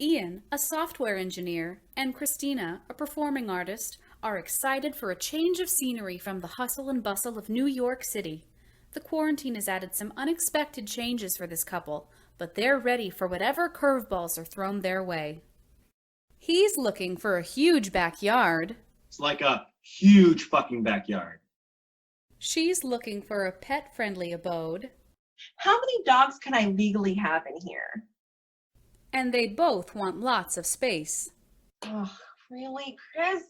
Ian, a software engineer, and Christina, a performing artist, are excited for a change of scenery from the hustle and bustle of New York City. The quarantine has added some unexpected changes for this couple, but they're ready for whatever curveballs are thrown their way. He's looking for a huge backyard. It's like a huge fucking backyard. She's looking for a pet-friendly abode. How many dogs can I legally have in here? And they both want lots of space. Oh, really, Chris?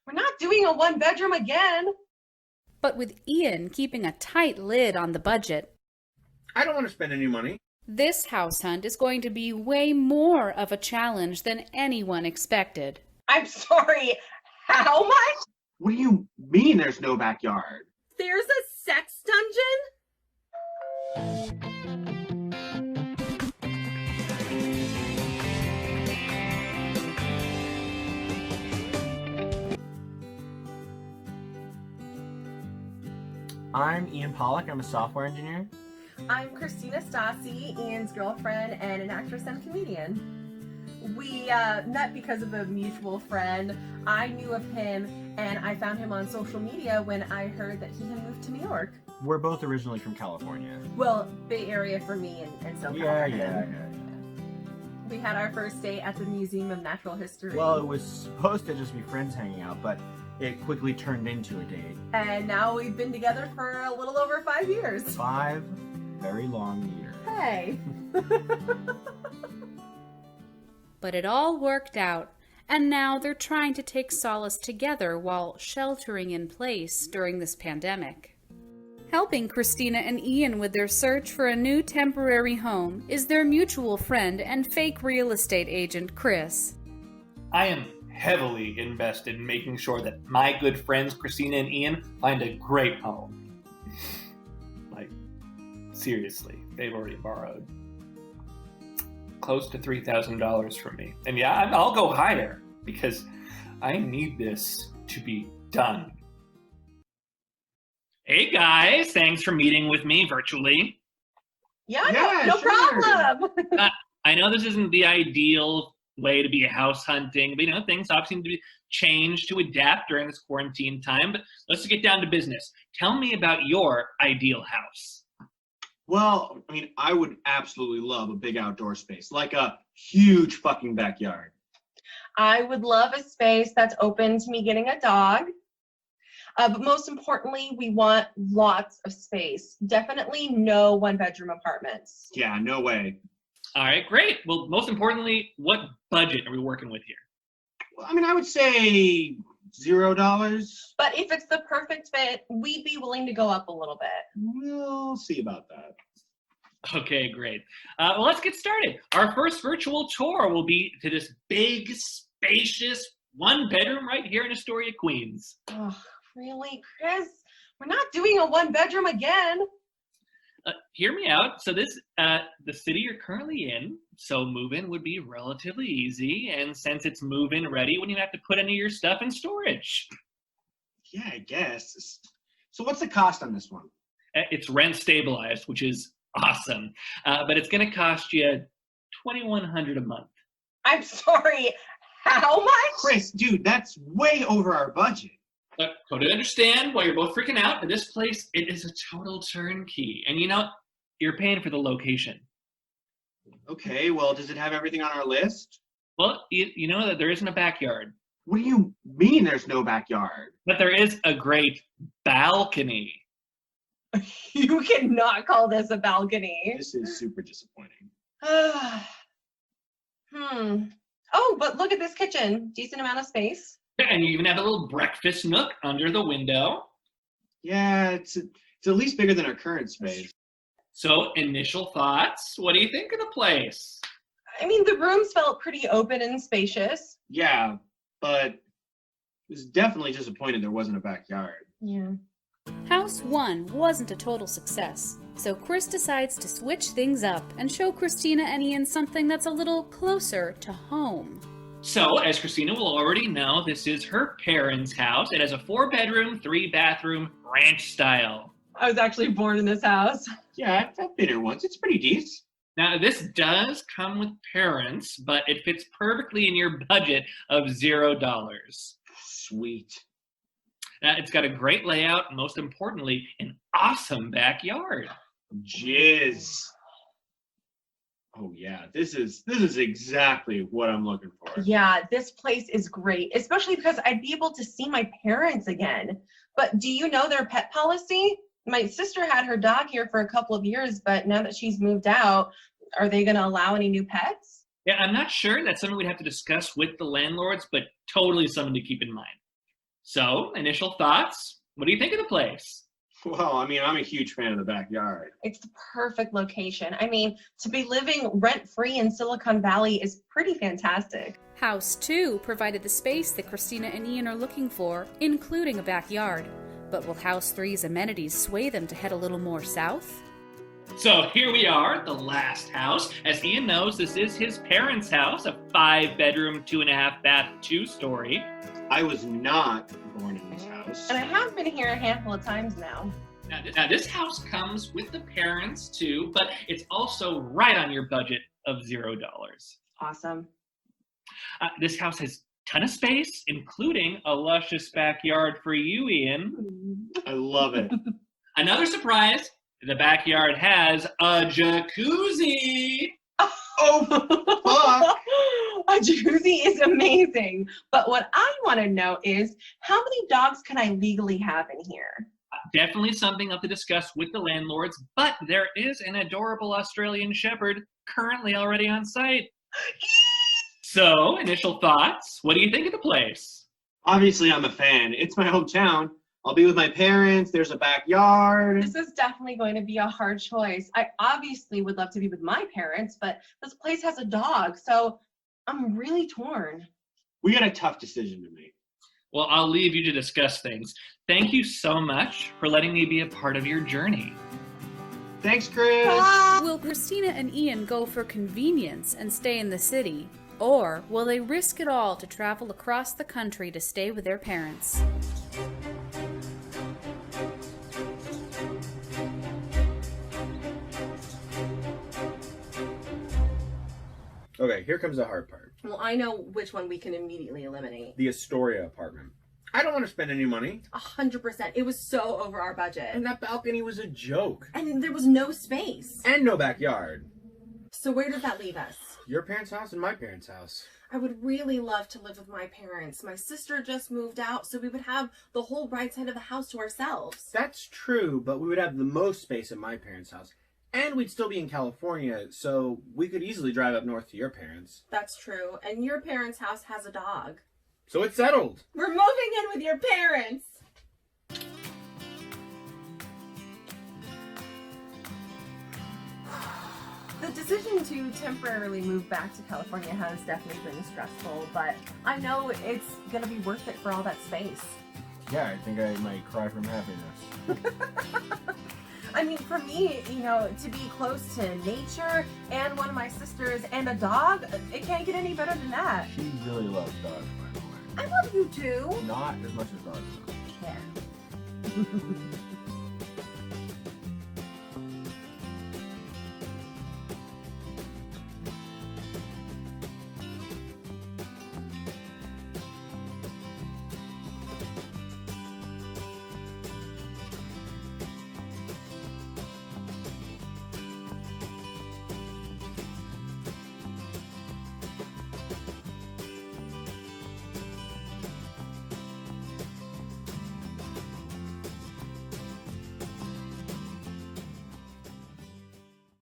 We're not doing a one-bedroom again. But with Ian keeping a tight lid on the budget, I don't want to spend any money. this house hunt is going to be way more of a challenge than anyone expected. I'm sorry, how much? What do you mean there's no backyard? There's a sex dungeon? I'm Ian Pollock. I'm a software engineer. I'm Christina Stassi, Ian's girlfriend and an actress and comedian. We met because of a mutual friend. I knew of him and I found him on social media when I heard that he had moved to New York. We're both originally from California. Well, Bay Area for me and SoCal Yeah. for him. We had our first date at the Museum of Natural History. Well, it was supposed to just be friends hanging out, but it quickly turned into a date. And now we've been together for a little over 5 years. 5 very long years. Hey. But it all worked out, and now they're trying to take solace together while sheltering in place during this pandemic. Helping Christina and Ian with their search for a new temporary home is their mutual friend and fake real estate agent, Chris. I am heavily invested in making sure that my good friends Christina and Ian find a great home. Like, seriously, they've already borrowed close to $3,000 from me. And yeah, I'll go higher because I need this to be done. Hey guys, thanks for meeting with me virtually. Yeah, Yeah, no sure. problem. I know this isn't the ideal way to be house hunting, but things obviously need to be changed to adapt during this quarantine time. But let's get down to business. Tell me about your ideal house. Well, I mean, I would absolutely love a big outdoor space, like a huge fucking backyard. I would love a space that's open to me getting a dog. But most importantly, we want lots of space. Definitely no one-bedroom apartments. Yeah, no way. All right, great. Well, most importantly, what budget are we working with here? Well, I mean, I would say $0. But if it's the perfect fit, we'd be willing to go up a little bit. We'll see about that. Okay, great. Well, let's get started. Our first virtual tour will be to this big, spacious one-bedroom right here in Astoria, Queens. Oh, really, Chris? We're not doing a one-bedroom again. Hear me out. So this, the city you're currently in, so move-in would be relatively easy. And since it's move-in ready, wouldn't you have to put any of your stuff in storage? Yeah, I guess. So what's the cost on this one? It's rent stabilized, which is awesome. But it's going to cost you $2,100 a month. I'm sorry, how much? Chris, dude, that's way over our budget. Totally understand why you're both freaking out. But this place, it is a total turnkey. And you're paying for the location. Okay, well, does it have everything on our list? Well, you know that there isn't a backyard. What do you mean there's no backyard? But there is a great balcony. You cannot call this a balcony. This is super disappointing. Oh, but look at this kitchen. Decent amount of space. And you even have a little breakfast nook under the window. Yeah, it's at least bigger than our current space. So, initial thoughts? What do you think of the place? I mean, the rooms felt pretty open and spacious. Yeah, but I was definitely disappointed there wasn't a backyard. Yeah. House 1 wasn't a total success, so Chris decides to switch things up and show Christina and Ian something that's a little closer to home. So, as Christina will already know, this is her parents' house. It has a 4-bedroom, 3-bathroom ranch style. I was actually born in this house. Yeah, I've been here once. It's pretty decent. Now, this does come with parents, but it fits perfectly in your budget of $0. Sweet. Now, it's got a great layout, and most importantly, an awesome backyard. Jizz. Oh yeah, this is exactly what I'm looking for. Yeah, this place is great, especially because I'd be able to see my parents again. But do you know their pet policy? My sister had her dog here for a couple of years, but now that she's moved out, are they going to allow any new pets? Yeah, I'm not sure. That's something we'd have to discuss with the landlords, but totally something to keep in mind. So, initial thoughts? What do you think of the place? Well, I mean, I'm a huge fan of the backyard. It's the perfect location. I mean, to be living rent-free in Silicon Valley is pretty fantastic. House 2 provided the space that Christina and Ian are looking for, including a backyard. But will House 3's amenities sway them to head a little more south? So here we are at the last house. As Ian knows, this is his parents' house, a 5-bedroom, 2.5-bath, 2-story. I was not born in this house. And I have been here a handful of times now. Now, this house comes with the parents too, but it's also right on your budget of $0. Awesome. This house has a ton of space, including a luscious backyard for you, Ian. I love it. Another surprise, the backyard has a jacuzzi. Oh, fuck. A jacuzzi is amazing. But what I want to know is, how many dogs can I legally have in here? Definitely something up to discuss with the landlords, but there is an adorable Australian Shepherd currently already on site. So, initial thoughts. What do you think of the place? Obviously, I'm a fan. It's my hometown. I'll be with my parents. There's a backyard. This is definitely going to be a hard choice. I obviously would love to be with my parents, but this place has a dog, so I'm really torn. We got a tough decision to make. Well, I'll leave you to discuss things. Thank you so much for letting me be a part of your journey. Thanks, Chris. Will Christina and Ian go for convenience and stay in the city? Or will they risk it all to travel across the country to stay with their parents? Okay, here comes the hard part. Well, I know which one we can immediately eliminate. The Astoria apartment. I don't want to spend any money. 100%. It was so over our budget. And that balcony was a joke. And there was no space. And no backyard. So where does that leave us? Your parents' house and my parents' house. I would really love to live with my parents. My sister just moved out, so we would have the whole right side of the house to ourselves. That's true, but we would have the most space at my parents' house. And we'd still be in California, so we could easily drive up north to your parents. That's true. And your parents' house has a dog. So it's settled. We're moving in with your parents. The decision to temporarily move back to California has definitely been stressful, but I know it's going to be worth it for all that space. Yeah, I think I might cry from happiness. I mean, for me, to be close to nature and one of my sisters and a dog, it can't get any better than that. She really loves dogs, by the way. I love you too. Not as much as dogs. Yeah.